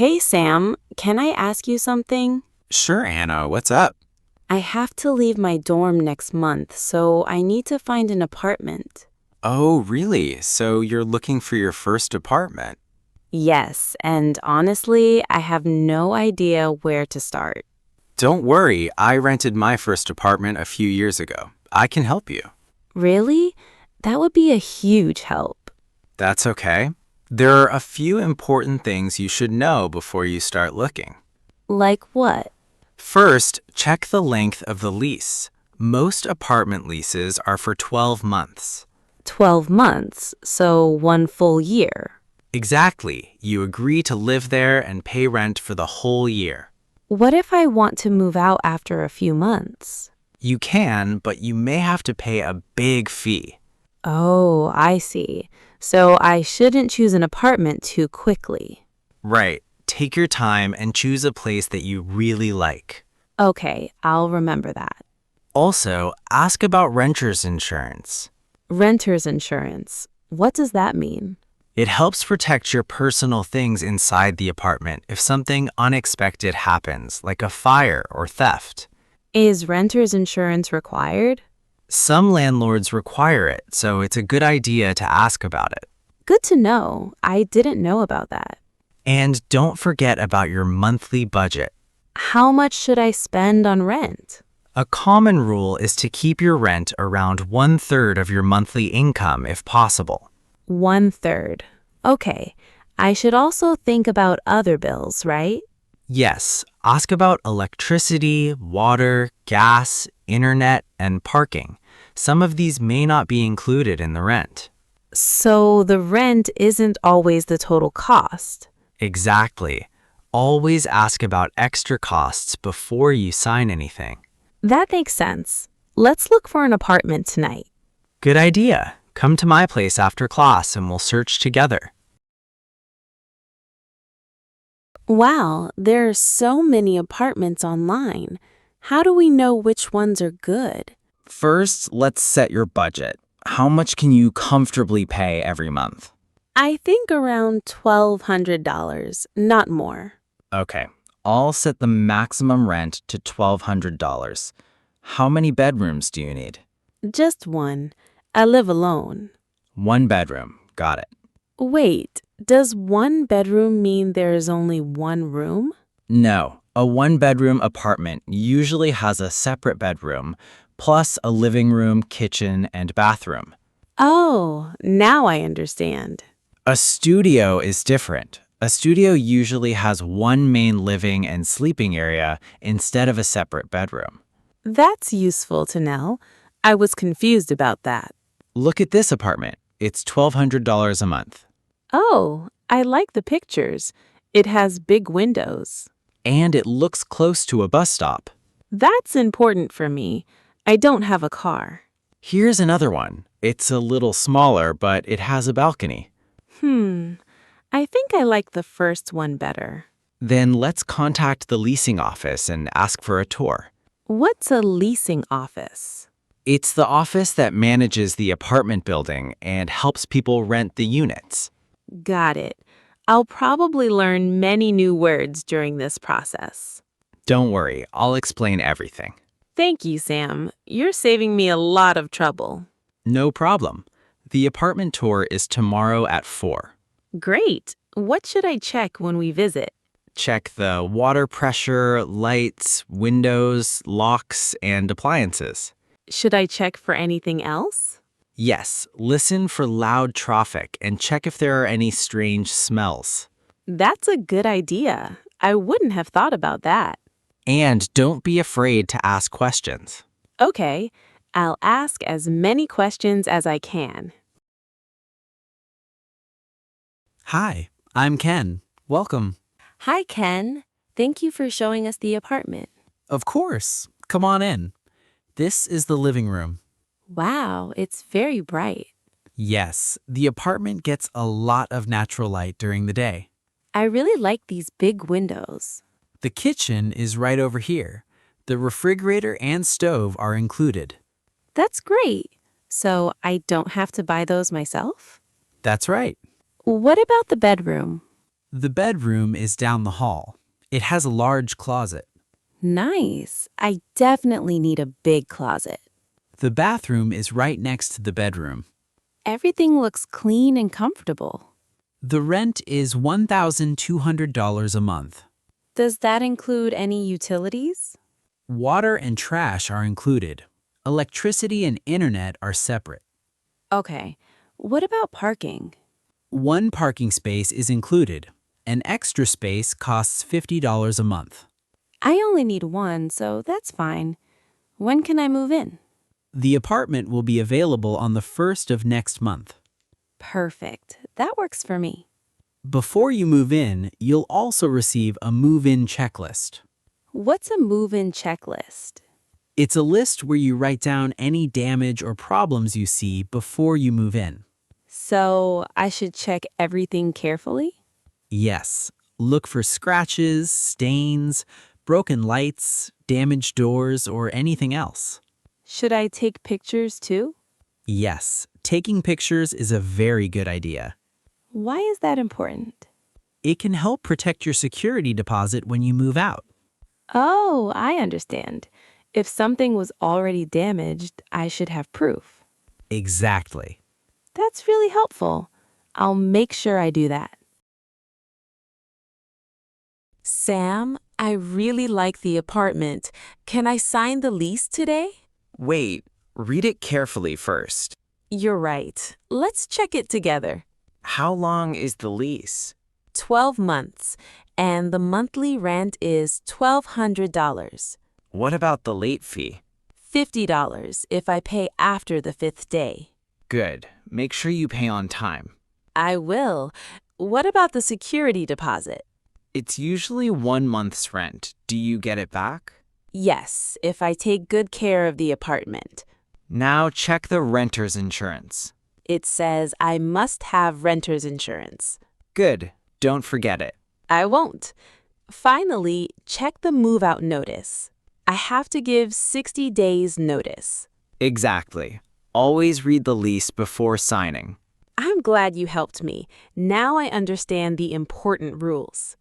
Hey Sam, can I ask you something? Sure, Anna, what's up? I have to leave my dorm next month, so I need to find an apartment. Oh, really? So you're looking for your first apartment? Yes, and honestly, I have no idea where to start. Don't worry, I rented my first apartment a few years ago. I can help you. Really? That would be a huge help. That's okay. There are a few important things you should know before you start looking. Like what? First, check the length of the lease. Most apartment leases are for 12 months. 12 months, so 1 full year. Exactly. You agree to live there and pay rent for the whole year. What if I want to move out after a few months? You can, but you may have to pay a big fee. Oh, I see. So I shouldn't choose an apartment too quickly. Right. Take your time and choose a place that you really like. Okay, I'll remember that. Also, ask about renter's insurance. Renter's insurance. What does that mean? It helps protect your personal things inside the apartment if something unexpected happens, like a fire or theft. Is renter's insurance required? Some landlords require it, so it's a good idea to ask about it. Good to know. I didn't know about that. And don't forget about your monthly budget. How much should I spend on rent? A common rule is to keep your rent around 1/3 of your monthly income if possible. 1/3. Okay. I should also think about other bills, right? Yes, ask about electricity, water, gas, internet, and parking. Some of these may not be included in the rent. So the rent isn't always the total cost. Exactly. Always ask about extra costs before you sign anything. That makes sense. Let's look for an apartment tonight. Good idea. Come to my place after class and we'll search together. Wow, there are so many apartments online. How do we know which ones are good? First, let's set your budget. How much can you comfortably pay every month? I think around $1,200, not more. Okay, I'll set the maximum rent to $1,200. How many bedrooms do you need? Just one. I live alone. One bedroom. Got it. Wait, does one bedroom mean there is only one room? No, a one-bedroom apartment usually has a separate bedroom, plus a living room, kitchen, and bathroom. Oh, now I understand. A studio is different. A studio usually has one main living and sleeping area instead of a separate bedroom. That's useful to know. I was confused about that. Look at this apartment. It's $1,200 a month. Oh, I like the pictures. It has big windows. And it looks close to a bus stop. That's important for me. I don't have a car. Here's another one. It's a little smaller, but it has a balcony. I think I like the first one better. Then let's contact the leasing office and ask for a tour. What's a leasing office? It's the office that manages the apartment building and helps people rent the units. Got it. I'll probably learn many new words during this process. Don't worry, I'll explain everything. Thank you, Sam. You're saving me a lot of trouble. No problem. The apartment tour is tomorrow at 4. Great. What should I check when we visit? Check the water pressure, lights, windows, locks, and appliances. Should I check for anything else? Yes, listen for loud traffic and check if there are any strange smells. That's a good idea. I wouldn't have thought about that. And don't be afraid to ask questions. Okay, I'll ask as many questions as I can. Hi, I'm Ken. Welcome. Hi, Ken. Thank you for showing us the apartment. Of course. Come on in. This is the living room. Wow, it's very bright. Yes, the apartment gets a lot of natural light during the day. I really like these big windows. The kitchen is right over here. The refrigerator and stove are included. That's great. So I don't have to buy those myself? That's right. What about the bedroom? The bedroom is down the hall. It has a large closet. Nice. I definitely need a big closet. The bathroom is right next to the bedroom. Everything looks clean and comfortable. The rent is $1,200 a month. Does that include any utilities? Water and trash are included. Electricity and internet are separate. Okay. What about parking? One parking space is included. An extra space costs $50 a month. I only need one, so that's fine. When can I move in? The apartment will be available on the 1st of next month. Perfect. That works for me. Before you move in, you'll also receive a move-in checklist. What's a move-in checklist? It's a list where you write down any damage or problems you see before you move in. So I should check everything carefully? Yes, look for scratches, stains, broken lights, damaged doors, or anything else. Should I take pictures too? Yes, taking pictures is a very good idea. Why is that important? It can help protect your security deposit when you move out. Oh, I understand. If something was already damaged, I should have proof. Exactly. That's really helpful. I'll make sure I do that. Sam, I really like the apartment. Can I sign the lease today? Wait, read it carefully first. You're right. Let's check it together. How long is the lease? 12 months, and the monthly rent is $1,200. What about the late fee? $50 if I pay after the 5th day. Good. Make sure you pay on time. I will. What about the security deposit? It's usually 1 month's rent. Do you get it back? Yes, if I take good care of the apartment. Now check the renter's insurance. It says I must have renter's insurance. Good. Don't forget it. I won't. Finally, check the move-out notice. I have to give 60 days notice. Exactly. Always read the lease before signing. I'm glad you helped me. Now I understand the important rules.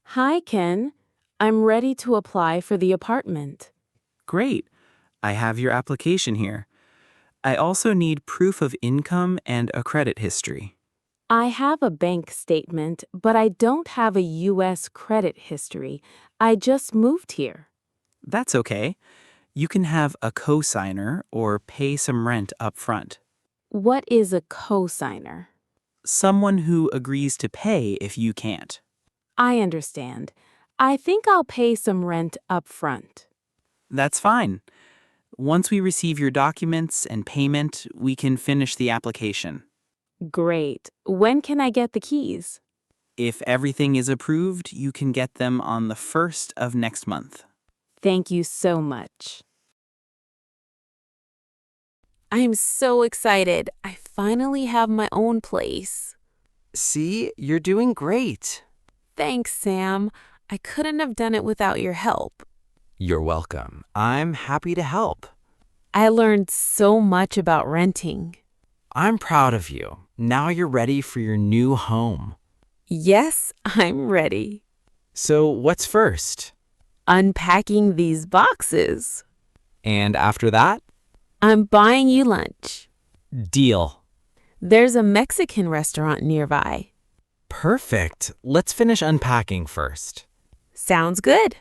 Hi, Ken. I'm ready to apply for the apartment. Great. I have your application here. I also need proof of income and a credit history. I have a bank statement, but I don't have a U.S. credit history. I just moved here. That's okay. You can have a cosigner or pay some rent up front. What is a cosigner? Someone who agrees to pay if you can't. I understand. I think I'll pay some rent up front. That's fine. Once we receive your documents and payment, we can finish the application. Great. When can I get the keys? If everything is approved, you can get them on the 1st of next month. Thank you so much. I'm so excited. I finally have my own place. See, you're doing great. Thanks, Sam. I couldn't have done it without your help. You're welcome. I'm happy to help. I learned so much about renting. I'm proud of you. Now you're ready for your new home. Yes, I'm ready. So what's first? Unpacking these boxes. And after that? I'm buying you lunch. Deal. There's a Mexican restaurant nearby. Perfect. Let's finish unpacking first. Sounds good.